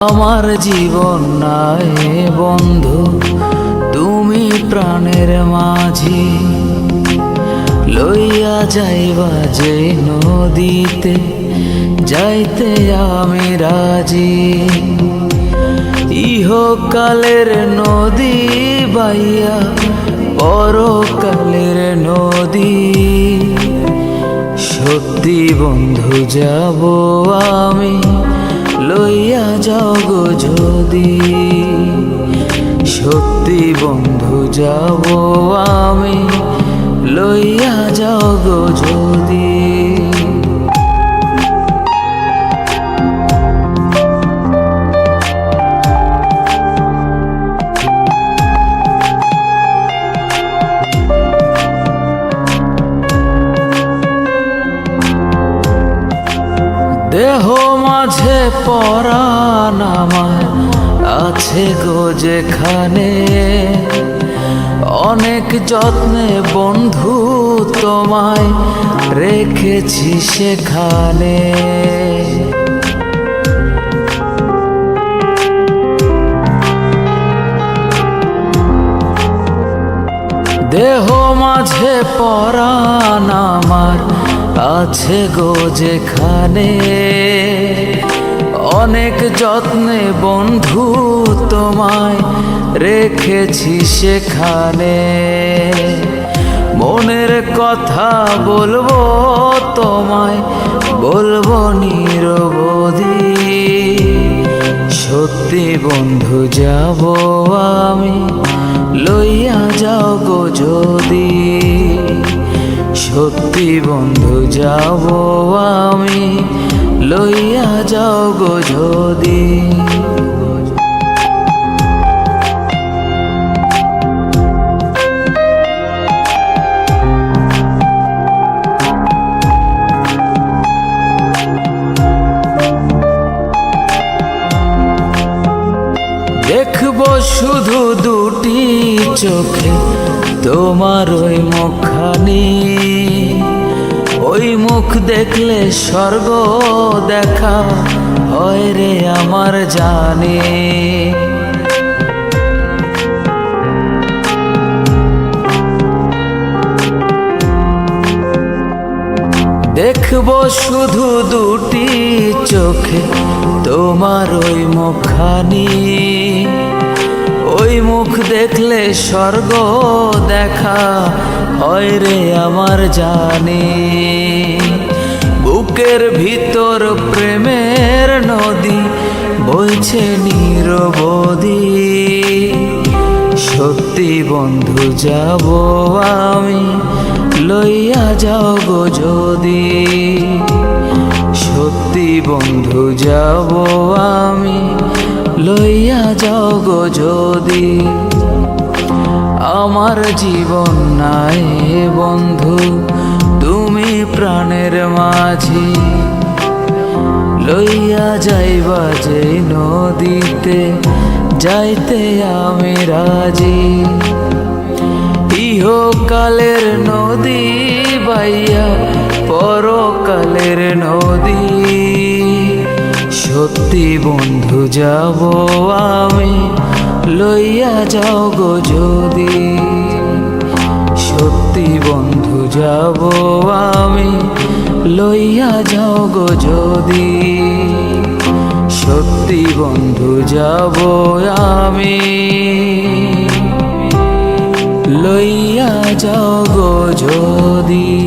আমার জীবন নাই বন্ধু, তুমি প্রাণের মাঝি। লইয়া যাইবা যে নদীতে, যাইতে আমি রাজি। ইহকালের নদী বাইয়া পরকালের নদী। সত্যি বন্ধু যাব আমি, লইয়া যাও গো যদি। সত্যি বন্ধু যাব আমি, লইয়া যাও গো যদি। দেহ মাঝে পরাণ আমার আছে গো যেখানে, অনেক যত্নে বন্ধু তোমায় রেখেছি সেখানে। দেহ মাঝে পরাণ আমার আছে গো যেখানে, অনেক যত্নে বন্ধু তোমায় রেখেছি সেখানে। মনের কথা বলবো তোমায়, বলবো নিরবধি। সত্যি বন্ধু যাব আমি, লইয়া যাও গো যদি। সত্যি বন্ধু যাব আমি, লইয়া যাও গো যদি। দেখবো শুধু দুটি চোখে তোমার ওই মুখখানি। ওই মুখ দেখলে স্বর্গ দেখা হয় রে আমার জানে। দেখবো শুধু দুটি চোখে তোমার ওই মুখখানি। ওই মুখ দেখলে স্বর্গ দেখা হয় রে আমার জানে। বুকের ভিতর প্রেমের নদী বইছে নিরবধি। সত্যি বন্ধু যাব আমি, লইয়া যাও গো যদি। সত্যি বন্ধু যাব আমি, লইয়া যাও গো যদি। আমার জীবন নাই বন্ধু, তুমি প্রাণের মাঝি। লইয়া যাইবা যে নদীতে, যাইতে আমি রাজি। ইহকালের নদী বাইয়া পরকালের নদী। সত্যি বন্ধু যাব আমি, লইয়া যাও গো যদি। সত্যি বন্ধু যাব আমি, লইয়া যাও গো যদি। সত্যি বন্ধু যাব আমি, লইয়া যাও গো যদি।